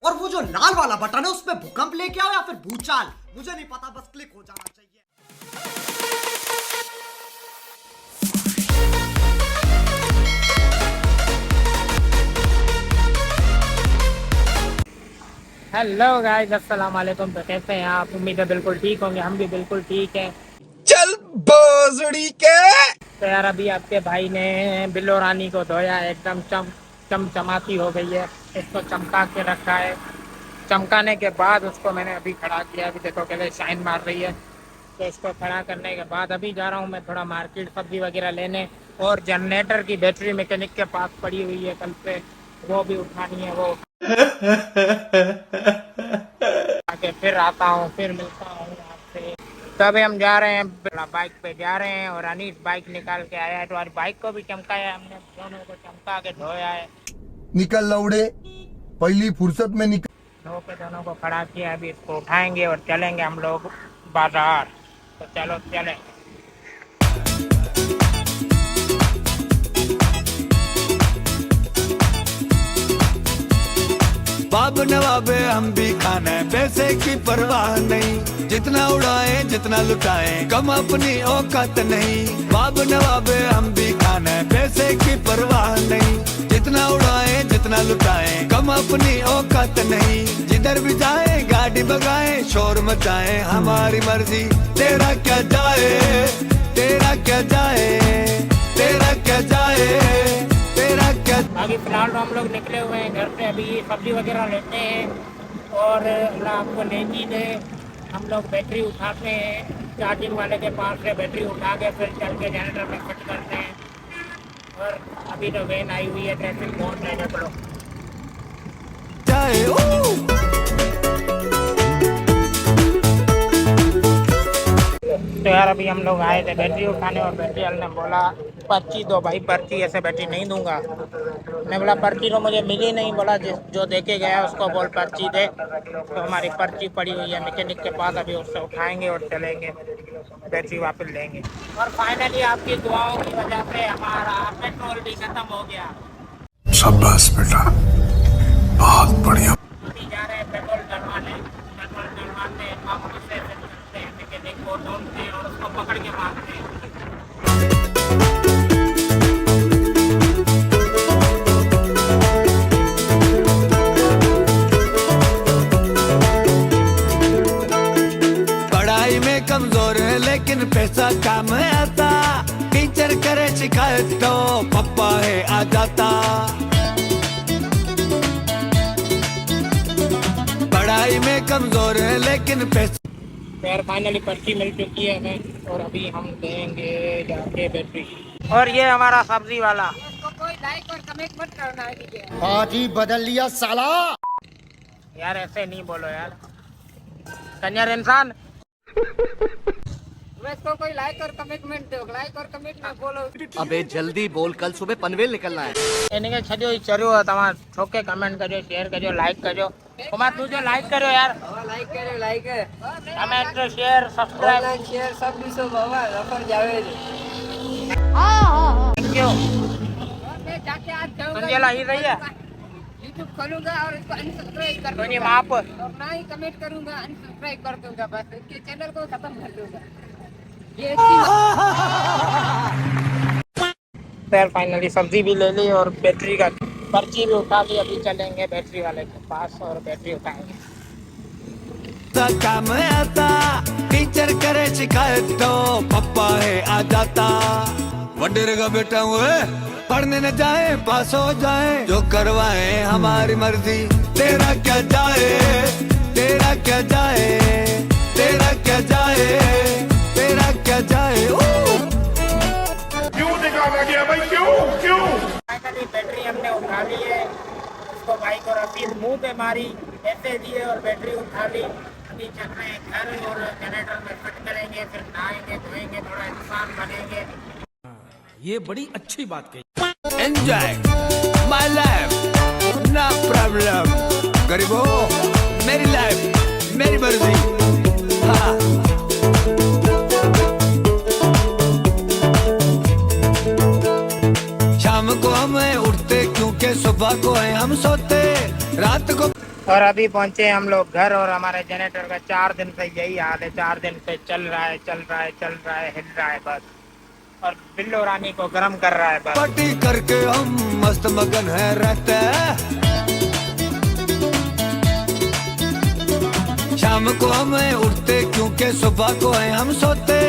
और वो जो लाल वाला बटन है उसमें भूकंप लेके आओ या फिर भूचाल, मुझे नहीं पता, बस क्लिक हो जाना चाहिए। हेलो गाइस, अस्सलाम वालेकुम। तो कैसे हैं आप? उम्मीद है बिल्कुल ठीक होंगे, हम भी बिल्कुल ठीक हैं। चल बोजड़ी के। तो यार अभी आपके भाई ने बिल्लो रानी को धोया, एकदम चमचमाती हो गई है, इसको चमका के रखा है। चमकाने के बाद उसको मैंने अभी खड़ा किया, अभी देखो कैसे शाइन मार रही है। तो इसको खड़ा करने के बाद अभी जा रहा हूँ मैं थोड़ा मार्केट, सब्जी वगैरह लेने, और जनरेटर की बैटरी मैकेनिक के पास पड़ी हुई है कल से, वो भी उठानी है। वो आके फिर आता हूँ, फिर मिलता हूँ आपसे। तो अभी हम जा रहे हैं, बाइक पे जा रहे हैं, और अनीस बाइक निकाल के आया है, तो आज बाइक को भी चमकाया हमने, दोनों को चमका के धोया है। निकल लौड़े, पहली फुर्सत में निकल। धो के दोनों को खड़ा किया, अभी इसको उठाएंगे और चलेंगे हम लोग बाजार। तो चलो चलें। बाब नवाबे हम भी खाना है, पैसे की परवाह नहीं, जितना उड़ाए जितना लुटाए कम अपनी औकात नहीं। बाब नवाबे हम भी खाना है, पैसे की परवाह नहीं, जितना उड़ाए जितना लुटाए कम अपनी औकात नहीं। जिधर भी जाए गाड़ी भगाए, शोर मचाए, हमारी मर्जी, तेरा क्या जाए, तेरा क्या जाए, तेरा क्या जाए, तेरा क्या। अभी फिलहाल तो हम लोग निकले हुए हैं घर से, अभी सब्जी वगैरह लेते हैं, और अल्लाह आपको नेकी दे। हम लोग बैटरी उठाते हैं, चार्जिंग वाले के पास से बैटरी उठा के फिर चल के जनरेटर में फिट करते हैं। और अभी तो वैन आई हुई है, ट्रैफिक बहुत है, देख लो। तो यार अभी हम लोग आए थे बैटरी उठाने, और बैटरी वाले ने बोला पर्ची दो भाई, पर्ची ऐसे बैटरी नहीं दूंगा। मैं बोला पर्ची तो मुझे मिली नहीं, बोला जो देके गया उसको बोल पर्ची दे। तो हमारी पर्ची पड़ी हुई है मैकेनिक के पास, अभी उससे उठाएंगे और चलेंगे, बैटरी वापस लेंगे। और फाइनली आपकी दुआओं की वजह से हमारा पेट्रोल भी खत्म हो गया। शाबाश बेटा, बहुत बढ़िया। अभी जा रहे हैं पेट्रोल डलवाने, पेट्रोल डलवाते वापस से करते हैं, मैकेनिक को ढूंढते हैं और उसको पकड़ के मारते हैं। कमजोर है लेकिन पैसा काम आता, टीचर करे शिकायत तो पप्पा है आ जाता। पढ़ाई में कमजोर है लेकिन पैसा। यार फाइनली पर्ची मिल चुकी है हमें, और अभी हम देंगे जाके बैटरी। और ये हमारा सब्जी वाला, इसको कोई लाइक और कमेंट मत करना है। हाजी बदल लिया साला। यार ऐसे नहीं बोलो यार, कंजर इंसान। इसको कोई लाइक और कमिटमेंट दो, लाइक और कमिटमेंट बोलो। अबे जल्दी बोल, कल सुबह पनवेल निकलना है। इनके छजो चलो तमाम ठोके कमेंट करो, शेयर करो, लाइक करो। कुमार तू जो लाइक करो यार, लाइक करो, like comment share subscribe online share सब भी सो बाबा रफर जावेद। Thank you. मैं जाके आज जाऊंगा, संजय ही रही है, YouTube खोलूंगा और इसको अनसब्सक्राइब कर तो ये दूंगा, माप और ना ही कमेंट करूंगा, अनसब्सक्राइब कर दूंगा, बस इसके चैनल को खत्म कर दूंगा। ये फिर फाइनली सब्जी भी ले ली और बैटरी का पर्ची भी उठा ली। अभी चलेंगे बैटरी वाले के पास और बैटरी उठाएंगे। काम आता, टीचर करे शिकायत तो पप्पा है आ जाता। वडेरे का बेटा हुए, पढ़ने न जाए पास हो जाए, जो करवाए हमारी मर्जी, तेरा क्या जाए, तेरा क्या जाए, तेरा क्या जाए, तेरा क्या जाए। क्यों निकाला गया भाई, क्यों क्यों? फाइनली बैटरी हमने उठा ली है, उसको बाइक और अफीस मुंह पे मारी, ऐसे दिए और बैटरी उठा ली। अभी चल रहे हैं घर और जनरेटर में फिट करेंगे, फिर नहाएंगे धोएंगे, थोड़ा इंसान बनेंगे। ये बड़ी अच्छी बात कही। Enjoy my life, no problem. गरीबों मेरी लाइफ मेरी मर्जी। हाँ। शाम को हमें उठते क्योंकि सुबह को है हम सोते, रात को और अभी पहुंचे हम लोग घर और हमारे जनरेटर का 4 दिन से यही हाल है। 4 दिन से चल रहा है हिल रहा है बस, और बिल्लो रानी को गर्म कर रहा है बस। पार्टी करके हम मस्त मगन है रहते हैं, शाम को हमें उठते क्योंकि सुबह को है हम सोते,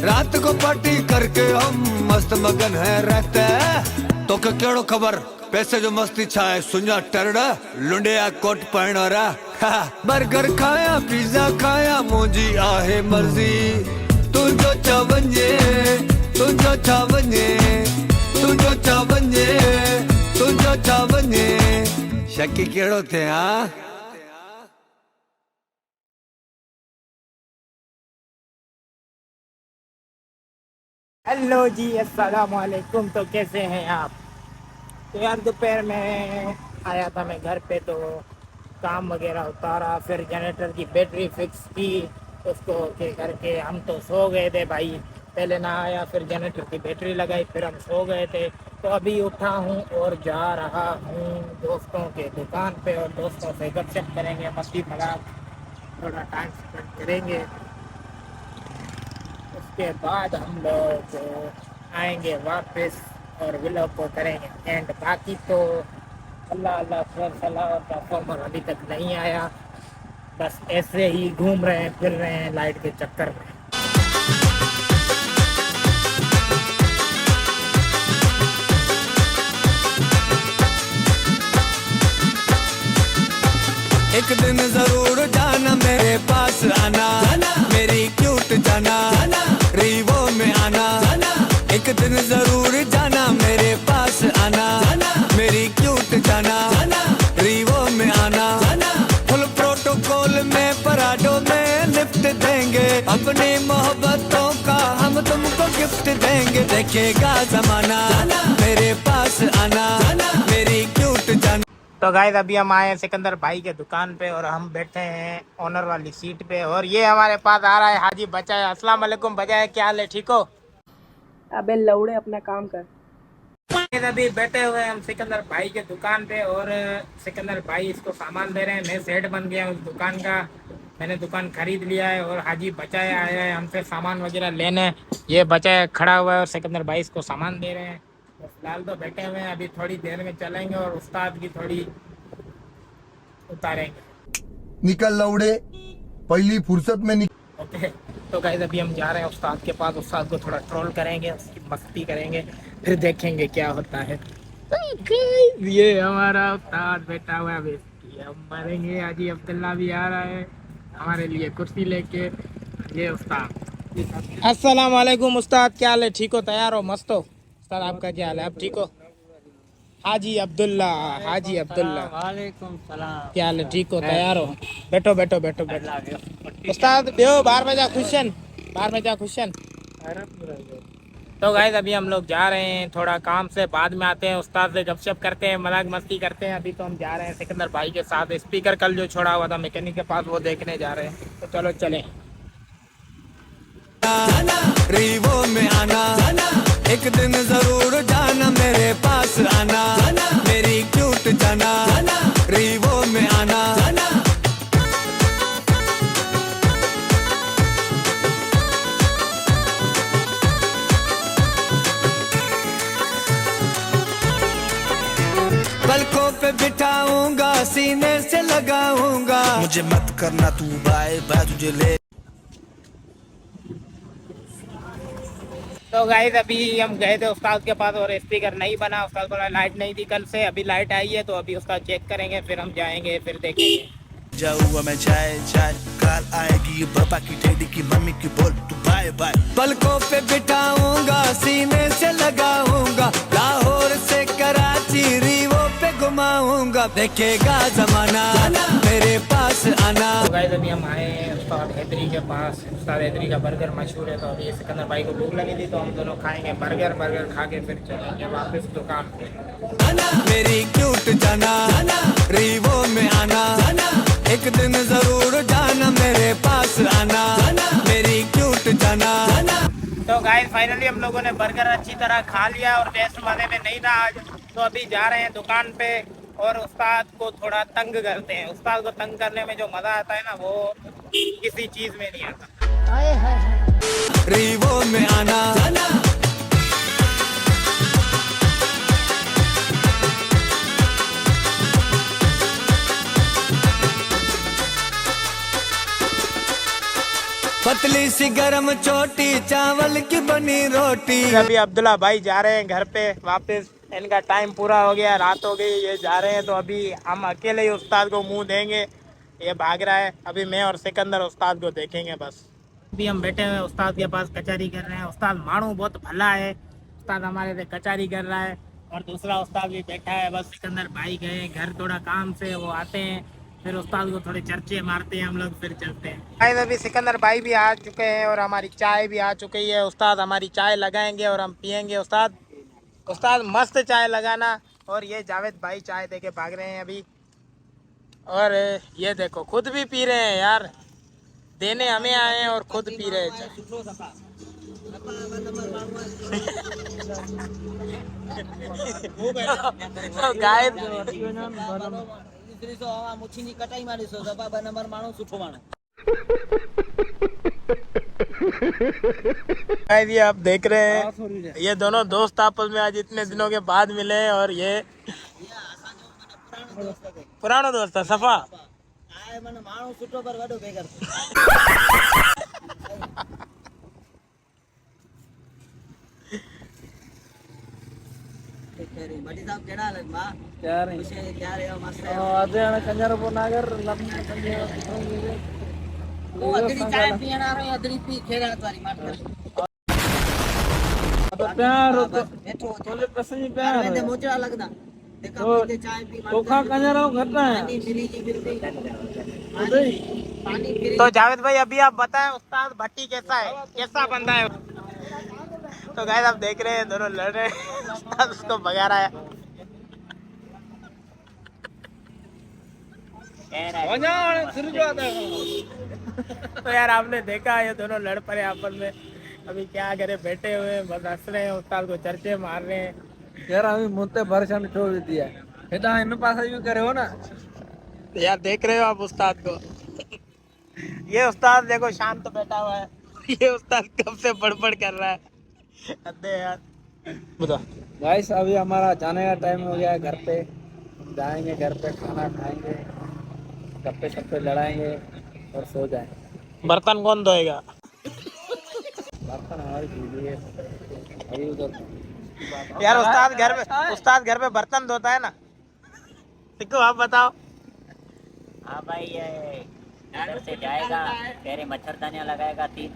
रात को पार्टी करके हम मस्त मगन है रहते हैं। तो केड़ो खबर पैसे जो मस्ती छाए सुना टरड़ा लुंडिया कोट पहन रहा, बर्गर खाया पिज्जा खाया मुझी आहे मर्जी, तू जो चा बने तू जो चा बने तू जो चा बने तू जो चा बने, शक्की केड़ो थे हाँ। हेलो जी, अस्सलाम वालेकुम। तो कैसे हैं आप? तो यार दोपहर में आया था मैं घर पे, तो काम वगैरह उतारा, फिर जनरेटर की बैटरी फिक्स की, उसको ओके करके हम तो सो गए थे भाई। पहले ना आया, फिर जनरेटर की बैटरी लगाई, फिर हम सो गए थे। तो अभी उठा हूँ और जा रहा हूँ दोस्तों के दुकान पे, और दोस्तों से गपशप करेंगे, मस्ती मजाक, थोड़ा टाइम स्पेंड करेंगे। उसके बाद हम लोग आएंगे वापस और व्लॉग को करेंगे एंड। बाकी तो अल्लाह अल्लाह खैर सलाह और परफॉर्मर अभी तक नहीं आया, बस ऐसे ही घूम रहे हैं फिर रहे हैं लाइट के चक्कर में। एक दिन जरूर जाना मेरे पास आना, मेरी क्यूट जाना रीवो में आना, एक दिन जरूर जाना मेरे पास आना, मेरी क्यूट जाना रीवो में आना, फुल प्रोटोकॉल में पराडो में लिफ्ट देंगे, अपनी मोहब्बतों का हम तुमको गिफ्ट देंगे, देखेगा जमाना मेरे पास आना, मेरी क्यूट जाना। तो गाइस अभी हम आए हैं सिकंदर भाई के दुकान पे और हम बैठे हैं ओनर वाली सीट पे, और ये हमारे पास आ रहा है हाजी बचाया। अस्सलाम वालेकुम बचाया, क्या हाल है, ठीक हो? अबे लौड़े अपना काम कर। अभी बैठे हुए हैं हम सिकंदर भाई के दुकान पे, और सिकंदर भाई इसको सामान दे रहे हैं। मैं सेठ बन गया उस दुकान का, मैंने दुकान खरीद लिया है, और हाजी बचाया आया है हमसे सामान वगैरह लेने। ये बचाया खड़ा हुआ है और सिकंदर भाई इसको सामान दे रहे हैं। तो फिलहाल तो बैठे हुए हैं, अभी थोड़ी देर में चलेंगे और उस्ताद की थोड़ी उतारेंगे। निकल लौड़े, पहली फुर्सत में निकल। ओके, तो गाइस अभी हम जा रहे हैं उस्ताद के पास, उस्ताद को थोड़ा ट्रोल करेंगे, उसकी मस्ती करेंगे, फिर देखेंगे क्या होता है। तो गाइस ये हमारा उस्ताद बैठा हुआ है, अभी हम मरेंगे। हाजी अब्दुल्ला भी आ रहा है हमारे लिए कुर्सी लेके। ये उस्ताद, अस्सलाम वालेकुम उस्ताद, क्या हाल है, ठीक हो, तैयार हो, मस्त हो? उस्ताद आपका क्या हाल है, आप ठीक हो? हाजी अब्दुल्ला, हाजी अब्दुल्ला वालेकुम सलाम, क्या हाल है, ठीक हो, तैयार हो? बैठो बैठो बैठो बैठो उस्ताद, बेहो बाहर में जा, खुशन बाहर में जा, खुशन। तो गाइस अभी हम लोग जा रहे हैं, थोड़ा काम से बाद में आते हैं, उस्ताद से गपशप करते हैं, मजाक मस्ती करते हैं। अभी तो हम जा रहे हैं सिकंदर भाई के साथ, स्पीकर कल जो छोड़ा हुआ था मैकेनिक के पास वो देखने जा रहे हैं। तो चलो चलें। रीवो में आना, एक दिन जरूर जाना मेरे पास आना, मेरी क्यूट जाना रीवो में आना। पलकों पे बिठाऊंगा, सीने से लगाऊंगा, मुझे मत करना तू बाय बाय, तुझे ले। तो गाइस अभी हम गए थे उस्ताद के पास और स्पीकर नहीं बना, उस्ताद बोला लाइट नहीं थी कल से, अभी लाइट आई है, तो अभी उसका चेक करेंगे, फिर हम जाएंगे, फिर देखेंगे। जाऊंगा मैं चाय चाय, कल आएगी पापा की डैडी की मम्मी की, बोल तू बाय बाय। पलकों पे बिठाऊंगा, सीने से लगाऊंगा, लाहौर से कराची रीवो पे घुमाऊंगा, देखेगा जमाना मेरे पास आना। तो गाइस अभी हम आए हैं उस्ताद हैदरी के पास, उस्ताद हैदरी का बर्गर मशहूर है, तो अभी सिकंदर भाई को भूख लगी थी, तो हम दोनों खाएंगे बर्गर खा के फिर चलेंगे वापस दुकान पे। मेरी क्यूट जाना रीवो में आना, एक दिन जरूर जाना मेरे पास आना, मेरी क्यूट जाना। तो गाइस फाइनली हम लोगों ने बर्गर अच्छी तरह खा लिया और टेस्ट मजे में नहीं था आज, तो अभी जा रहे हैं दुकान पे और उस्ताद को थोड़ा तंग करते हैं। उस्ताद को तंग करने में जो मजा आता है ना, वो किसी चीज में नहीं आता। रीवो में आना पतली सी गरम चोटी चावल की बनी रोटी। अभी अब्दुल्ला भाई जा रहे हैं घर पे वापस, इनका टाइम पूरा हो गया, रात हो गई, ये जा रहे हैं। तो अभी हम अकेले ही उस्ताद को मुंह देंगे, ये भाग रहा है। अभी मैं और सिकंदर उस्ताद को देखेंगे बस। अभी हम बैठे हुए उस्ताद के पास कचहरी कर रहे हैं। उस्ताद मानू बहुत भला है, उस्ताद हमारे से कचहरी कर रहा है। और दूसरा उस्ताद भी बैठा है। बस सिकंदर भाई गए घर थोड़ा काम से, वो आते हैं फिर उस्ताद को थोड़े चर्चे मारते हैं हम लोग, फिर चलते हैं। अभी सिकंदर भाई भी आ चुके हैं और हमारी चाय भी आ चुकी है। उस्ताद हमारी चाय लगाएंगे और हम पियेंगे। उस्ताद मस्त चाय लगाना। और ये जावेद भाई चाय देके भाग रहे हैं अभी। और ये देखो खुद भी पी रहे हैं यार, देने हमें आए हैं और खुद पी रहे हैं। तो गाइस ये आप देख रहे हैं, ये दोनों दोस्त आपस में आज इतने दिनों के बाद मिले हैं। और ये पुराना दोस्त है सफा। तो जावेद भाई अभी आप बताएं उस्ताद भट्टी कैसा है, कैसा बंदा है? तो गाइस आप देख रहे हैं दोनों लड़ रहे हैं, उस्ताद उसको भगा रहा है। तो यार आपने देखा ये दोनों लड़ पड़े आपस में। अभी क्या करे, बैठे हुए बस हंस रहे हैं, उस्ताद को चर्चे मार रहे हैं। यार अभी मुझे परेशान छोड़ दिया है, इन पास भी करे हो ना। तो यार देख रहे हो आप उस्ताद को, ये उस्ताद देखो शांत तो बैठा हुआ है, ये उस्ताद कब से बड़बड़ कर रहा है। अरे यार बता गाइस, अभी हमारा जाने का टाइम हो गया है घर पे। जाएंगे घर पे, खाना खाएंगे, गप्पे शप्पे लड़ाएंगे और सो जाएंगे। बर्तन कौन धोएगा? बर्तन हमारी बीवी है अभी उधर। यार उस्ताद घर पे बर्तन धोता है ना? देखो आप बताओ। हाँ भाई, ये घर से जाएगा, पहले मच्छरदानियाँ लगाएगा 3,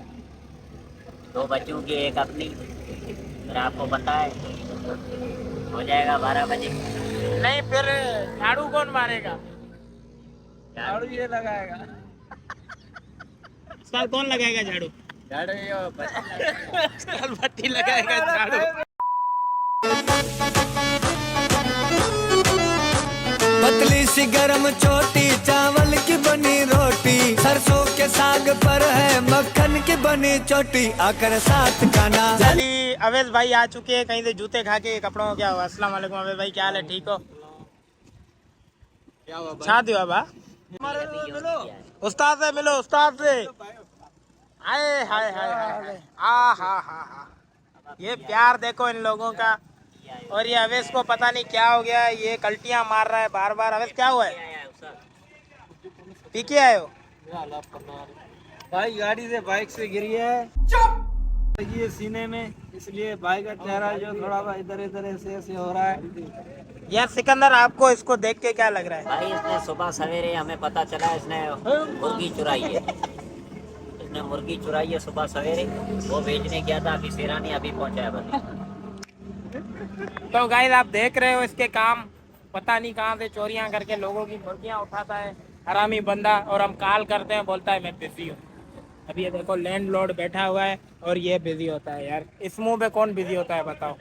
2 बच्चों की, 1 अपनी। फिर आपको पता है हो जाएगा 12 बजे। नहीं फिर झाड़ू कौन मारेगा? झाड़ू ये लगाएगा। उस्ताद कौन लगाएगा झाड़ू? झाड़ू ये उस्ताद भट्टी लगाएगा झाड़ू। पतली सी गरम चोटी चावल की बनी रोटी, सरसों के साग पर है मक्खन की बनी चोटी, आकर साथ खाना। अली अवेश भाई आ चुके हैं कहीं से जूते खा के कपड़ों को। क्या हुआ? अस्सलाम वालेकुम अवेश भाई, क्या हाल है? ठीक हो? क्या हुआ? शादी हुआ बा? उस्ताद से मिलो, उस्ताद से। हाय हाय हाय हाय, आ हा हा हा, ये प्यार देखो इन लोगों का। और ये अवेश को पता नहीं क्या हो गया, ये कल्टियां मार रहा है बार बार। अवेश क्या हुआ है? पी के आए हो? भाई गाड़ी से बाइक से गिरी है, ये सीने में, इसलिए भाई का चेहरा जो थोड़ा सा इधर इधर ऐसे हो रहा है। यार सिकंदर आपको इसको देख के क्या लग रहा है? भाई इसने सुबह सवेरे हमें पता चला इसने मुर्गी चुराई है। इसने मुर्गी चुराई है सुबह सवेरे, वो बेचने गया था, अभी शेरानी अभी पहुंचा है बस। तो गाइस आप देख रहे हो इसके काम, पता नहीं कहाँ से चोरियां करके लोगों की मुर्गियां उठाता है, हरामी बंदा। और हम कॉल करते हैं, बोलता है मैं बिजी हूँ। अभी ये देखो लैंडलॉर्ड बैठा हुआ है और ये बिजी होता है। यार इस मुंह पे कौन बिजी होता है बताओ?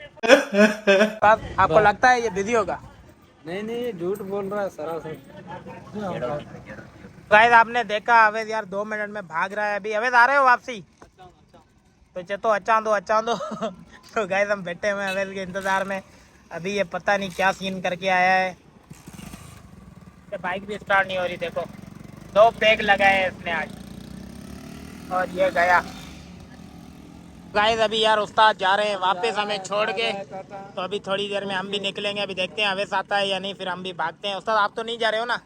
आपको लगता है ये बिजी होगा? नहीं, झूठ बोल रहा है सरासर। गाइस आपने देखा अवैध यार 2 मिनट में भाग रहा है। अभी अवैध आ रहे हो वापसी? तो अच्छा दो। तो गाइस हम बैठे हुए हैं अवैध के इंतजार में। अभी ये पता नहीं क्या सीन करके आया है। इससे बाइक भी स्टार्ट नहीं हो रही। देखो 2 पैक लगाए हैं इसने आज और ये गया। गाइस अभी यार उस्ताद जा रहे हैं वापस हमें छोड़ के, तो अभी थोड़ी देर में हम भी निकलेंगे। अभी देखते हैं अवैस आता है या नहीं, फिर हम भी भागते हैं। उस्ताद आप तो नहीं जा रहे हो ना?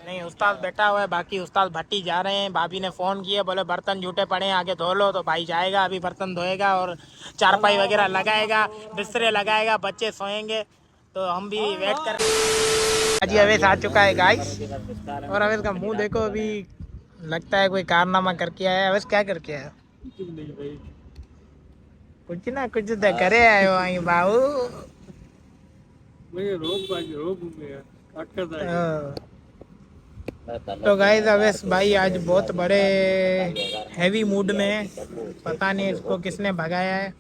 नहीं, उस्ताद बैठा हुआ है, बाकी उस्ताद भट्टी जा रहे हैं। भाभी ने फ़ोन किया, बोले बर्तन झूठे पड़े हैं आगे धो लो, तो भाई जाएगा अभी बर्तन धोएगा और चारपाई वगैरह लगाएगा, बिस्तरे लगाएगा, बच्चे सोएंगे, तो हम भी वेट कर। अजी अवैस आ चुका है गाइस, और अवैस का मुंह देखो, अभी लगता है कोई कारनामा करके आया है। अवैस क्या करके आया? कुछ ना कुछ तो करे आए हो आई बाबू। तो गाइस अवैस भाई आज बहुत बड़े हैवी मूड में है, पता नहीं इसको किसने भगाया है,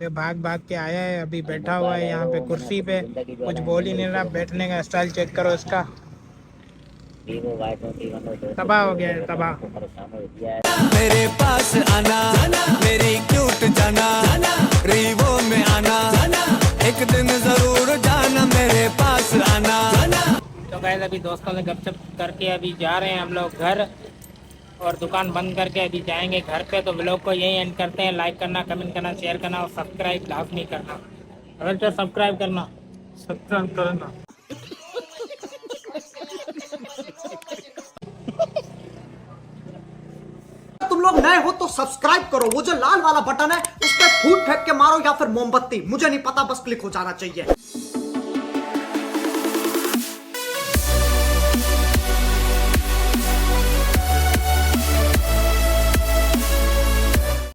तो भाग भाग के आया है। अभी बैठा हुआ है यहाँ पे कुर्सी पे, कुछ बोल ही नहीं रहा। बैठने का स्टाइल चेक करो इसका, तबाह हो गया है, तबाह। मेरे पास आना मेरी क्यूट जाना, रीवो में आना, एक दिन जरूर जाना मेरे पास आना। तो गाइस अभी दोस्तों से गपशप करके अभी जा रहे हैं हम लोग घर, और दुकान बंद करके अभी जाएंगे घर पे। तो व्लॉग को यही एंड करते हैं। लाइक करना, कमेंट करना, शेयर करना और सब्सक्राइब लाजमी करना। अगर तो सब्सक्राइब करना, सब्सक्राइब करना। तुम लोग नए हो तो सब्सक्राइब करो, वो जो लाल वाला बटन है उस पर फूट फेंक के मारो या फिर मोमबत्ती, मुझे नहीं पता, बस क्लिक हो जाना चाहिए।